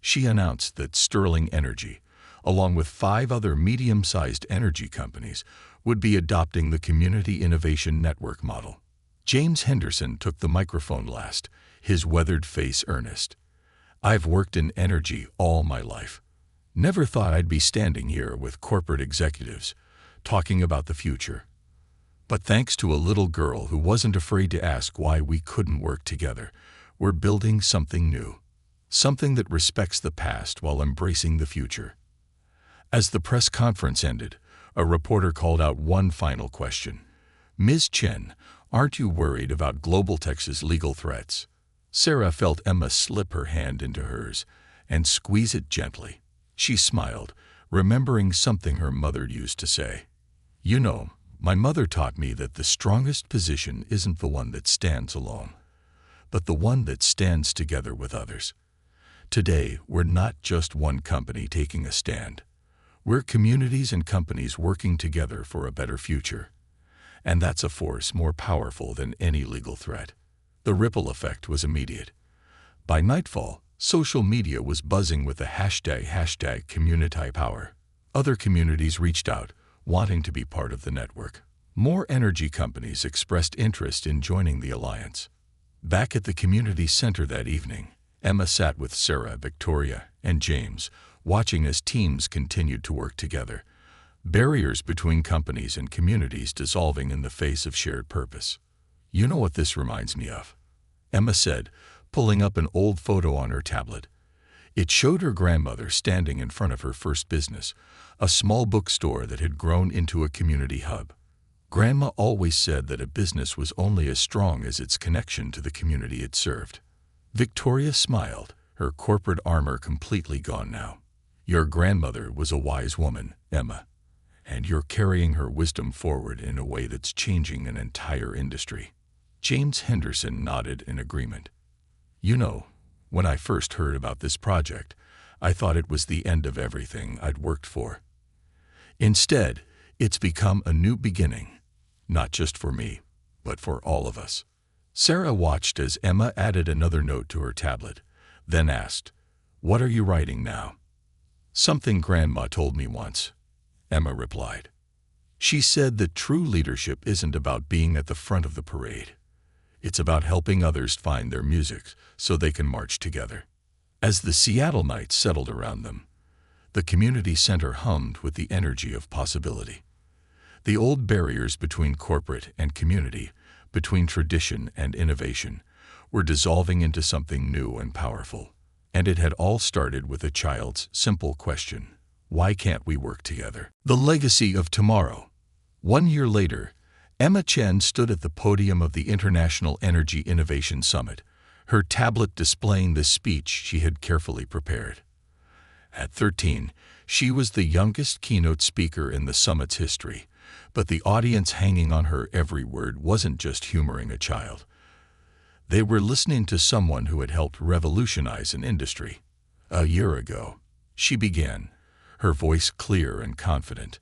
She announced that Sterling Energy, along with 5 other medium-sized energy companies, would be adopting the Community Innovation Network model. James Henderson took the microphone last, his weathered face earnest. "I've worked in energy all my life. Never thought I'd be standing here with corporate executives, talking about the future. But thanks to a little girl who wasn't afraid to ask why we couldn't work together, we're building something new. Something that respects the past while embracing the future." As the press conference ended, a reporter called out one final question. "Ms. Chen, aren't you worried about Global Tech's legal threats?" Sarah felt Emma slip her hand into hers and squeeze it gently. She smiled, remembering something her mother used to say. "You know, my mother taught me that the strongest position isn't the one that stands alone, but the one that stands together with others. Today, we're not just one company taking a stand. We're communities and companies working together for a better future. And that's a force more powerful than any legal threat." The ripple effect was immediate. By nightfall, social media was buzzing with the hashtag #CommunityPower. Other communities reached out, wanting to be part of the network. More energy companies expressed interest in joining the alliance. Back at the community center that evening, Emma sat with Sarah, Victoria, and James, watching as teams continued to work together, barriers between companies and communities dissolving in the face of shared purpose. "You know what this reminds me of?" Emma said, pulling up an old photo on her tablet. It showed her grandmother standing in front of her first business, a small bookstore that had grown into a community hub. Grandma always said that a business was only as strong as its connection to the community it served. Victoria smiled, her corporate armor completely gone now. "Your grandmother was a wise woman, Emma, and you're carrying her wisdom forward in a way that's changing an entire industry." James Henderson nodded in agreement. "You know, when I first heard about this project, I thought it was the end of everything I'd worked for. Instead, it's become a new beginning, not just for me, but for all of us." Sarah watched as Emma added another note to her tablet, then asked, "What are you writing now?" "Something Grandma told me once," Emma replied. "She said that true leadership isn't about being at the front of the parade. It's about helping others find their music so they can march together." As the Seattle night settled around them, the community center hummed with the energy of possibility. The old barriers between corporate and community, between tradition and innovation, were dissolving into something new and powerful. And it had all started with a child's simple question: why can't we work together? The legacy of tomorrow. 1 year later, Emma Chen stood at the podium of the International Energy Innovation Summit, her tablet displaying the speech she had carefully prepared. At 13, she was the youngest keynote speaker in the summit's history, but the audience hanging on her every word wasn't just humoring a child. They were listening to someone who had helped revolutionize an industry. "A year ago," she began, her voice clear and confident,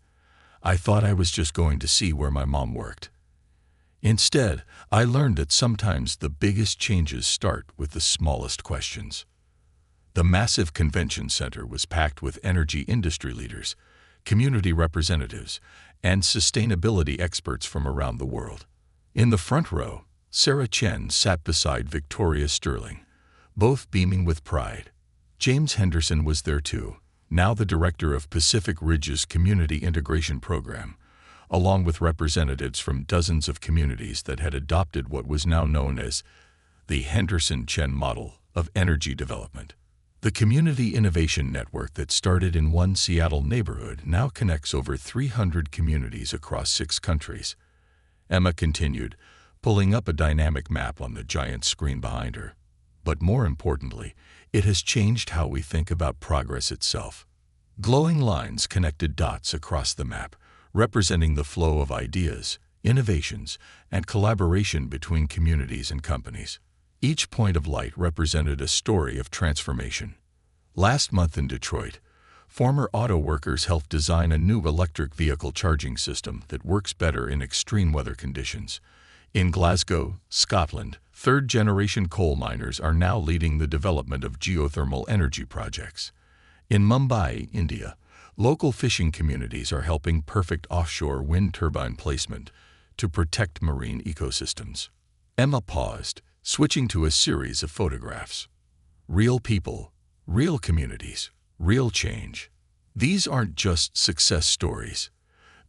"I thought I was just going to see where my mom worked. Instead, I learned that sometimes the biggest changes start with the smallest questions." The massive convention center was packed with energy industry leaders, community representatives, and sustainability experts from around the world. In the front row, Sarah Chen sat beside Victoria Sterling, both beaming with pride. James Henderson was there too, now the director of Pacific Ridge's Community Integration Program, along with representatives from dozens of communities that had adopted what was now known as the Henderson-Chen model of energy development. The Community Innovation Network that started in one Seattle neighborhood now connects over 300 communities across 6 countries. Emma continued, pulling up a dynamic map on the giant screen behind her. But more importantly, it has changed how we think about progress itself. Glowing lines connected dots across the map, representing the flow of ideas, innovations, and collaboration between communities and companies. Each point of light represented a story of transformation. Last month in Detroit, former auto workers helped design a new electric vehicle charging system that works better in extreme weather conditions. In Glasgow, Scotland, third-generation coal miners are now leading the development of geothermal energy projects. In Mumbai, India, Local fishing communities are helping perfect offshore wind turbine placement to protect marine ecosystems. Emma paused, switching to a series of photographs. Real people, real communities, real change. These aren't just success stories.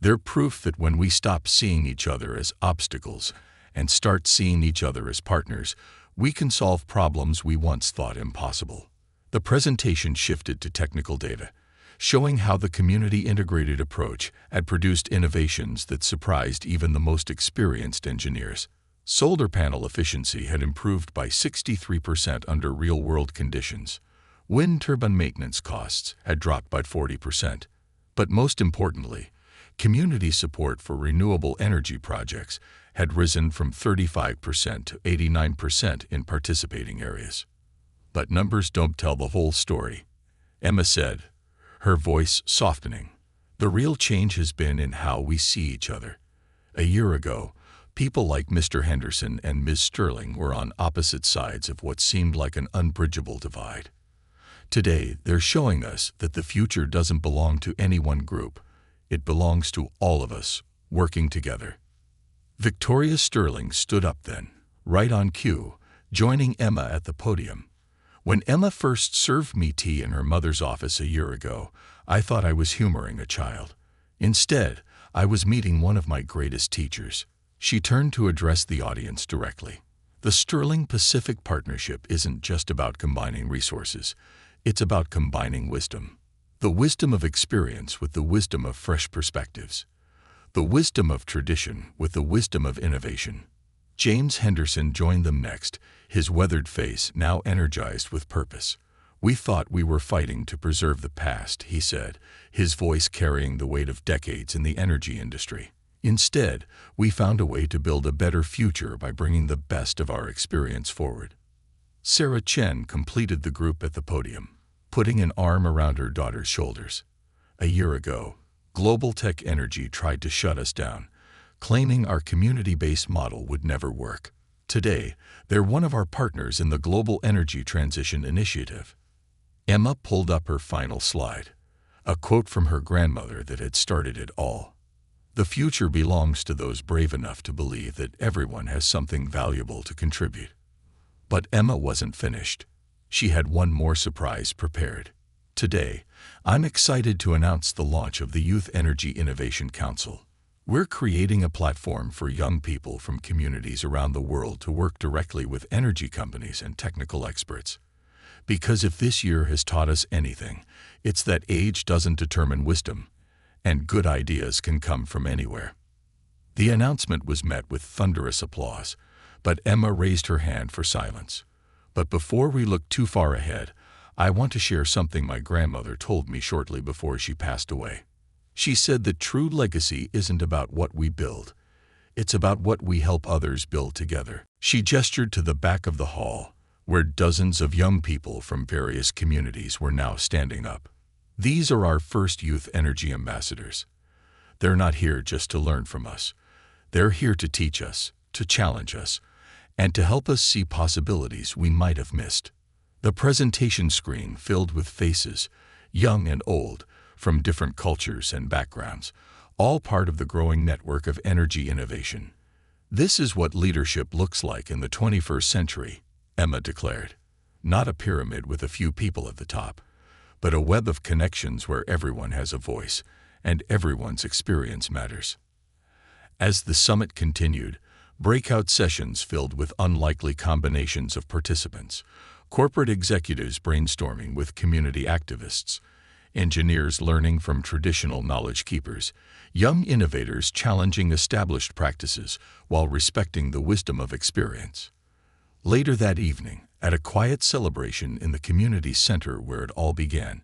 They're proof that when we stop seeing each other as obstacles and start seeing each other as partners, we can solve problems we once thought impossible. The presentation shifted to technical data, showing how the community-integrated approach had produced innovations that surprised even the most experienced engineers. Solar panel efficiency had improved by 63% under real-world conditions. Wind turbine maintenance costs had dropped by 40%. But most importantly, community support for renewable energy projects had risen from 35% to 89% in participating areas. But numbers don't tell the whole story, Emma said, her voice softening. The real change has been in how we see each other. A year ago, people like Mr. Henderson and Ms. Sterling were on opposite sides of what seemed like an unbridgeable divide. Today, they're showing us that the future doesn't belong to any one group. It belongs to all of us, working together. Victoria Sterling stood up then, right on cue, joining Emma at the podium. When Emma first served me tea in her mother's office a year ago, I thought I was humoring a child. Instead, I was meeting one of my greatest teachers. She turned to address the audience directly. The Sterling Pacific Partnership isn't just about combining resources. It's about combining wisdom. The wisdom of experience with the wisdom of fresh perspectives. The wisdom of tradition with the wisdom of innovation. James Henderson joined them next, his weathered face now energized with purpose. We thought we were fighting to preserve the past, he said, his voice carrying the weight of decades in the energy industry. Instead, we found a way to build a better future by bringing the best of our experience forward. Sarah Chen completed the group at the podium, putting an arm around her daughter's shoulders. A year ago, Global Tech Energy tried to shut us down, claiming our community-based model would never work. Today, they're one of our partners in the Global Energy Transition Initiative. Emma pulled up her final slide, a quote from her grandmother that had started it all. The future belongs to those brave enough to believe that everyone has something valuable to contribute. But Emma wasn't finished. She had one more surprise prepared. Today, I'm excited to announce the launch of the Youth Energy Innovation Council. We're creating a platform for young people from communities around the world to work directly with energy companies and technical experts. Because if this year has taught us anything, it's that age doesn't determine wisdom, and good ideas can come from anywhere. The announcement was met with thunderous applause, but Emma raised her hand for silence. But before we look too far ahead, I want to share something my grandmother told me shortly before she passed away. She said that true legacy isn't about what we build. It's about what we help others build together. She gestured to the back of the hall, where dozens of young people from various communities were now standing up. These are our first youth energy ambassadors. They're not here just to learn from us. They're here to teach us, to challenge us, and to help us see possibilities we might have missed. The presentation screen filled with faces, young and old, from different cultures and backgrounds, all part of the growing network of energy innovation. This is what leadership looks like in the 21st century, Emma declared. Not a pyramid with a few people at the top, but a web of connections where everyone has a voice and everyone's experience matters. As the summit continued, breakout sessions filled with unlikely combinations of participants, corporate executives brainstorming with community activists, engineers learning from traditional knowledge keepers, young innovators challenging established practices while respecting the wisdom of experience. Later that evening, at a quiet celebration in the community center where it all began,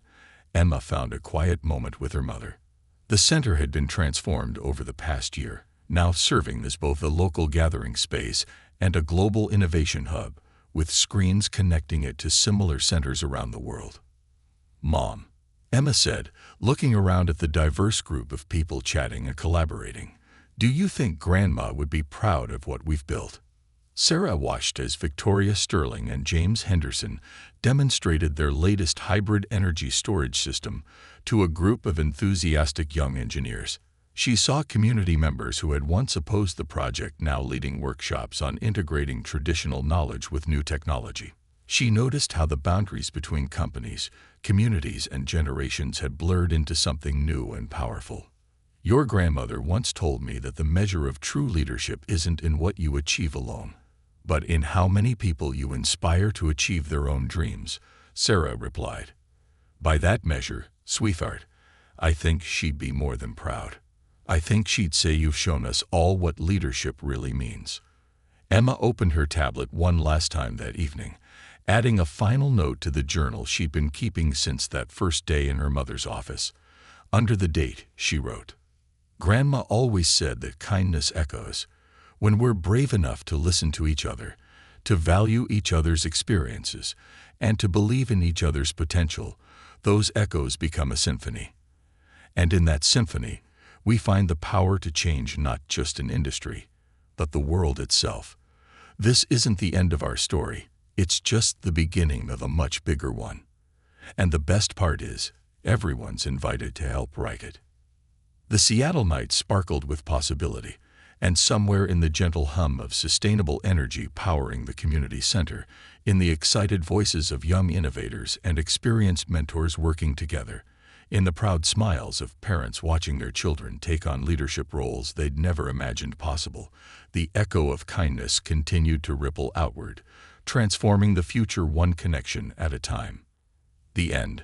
Emma found a quiet moment with her mother. The center had been transformed over the past year, now serving as both a local gathering space and a global innovation hub, with screens connecting it to similar centers around the world. "Mom," Emma said, looking around at the diverse group of people chatting and collaborating, "do you think Grandma would be proud of what we've built?" Sarah watched as Victoria Sterling and James Henderson demonstrated their latest hybrid energy storage system to a group of enthusiastic young engineers. She saw community members who had once opposed the project now leading workshops on integrating traditional knowledge with new technology. She noticed how the boundaries between companies, communities, and generations had blurred into something new and powerful. Your grandmother once told me that the measure of true leadership isn't in what you achieve alone, but in how many people you inspire to achieve their own dreams, Sarah replied. By that measure, sweetheart, I think she'd be more than proud. I think she'd say you've shown us all what leadership really means. Emma opened her tablet one last time that evening, adding a final note to the journal she'd been keeping since that first day in her mother's office. Under the date, she wrote, "Grandma always said that kindness echoes. When we're brave enough to listen to each other, to value each other's experiences, and to believe in each other's potential, those echoes become a symphony. And in that symphony, we find the power to change not just an industry, but the world itself. This isn't the end of our story. It's just the beginning of a much bigger one. And the best part is, everyone's invited to help write it." The Seattle night sparkled with possibility, and somewhere in the gentle hum of sustainable energy powering the community center, in the excited voices of young innovators and experienced mentors working together, in the proud smiles of parents watching their children take on leadership roles they'd never imagined possible, the echo of kindness continued to ripple outward, transforming the future one connection at a time. The end.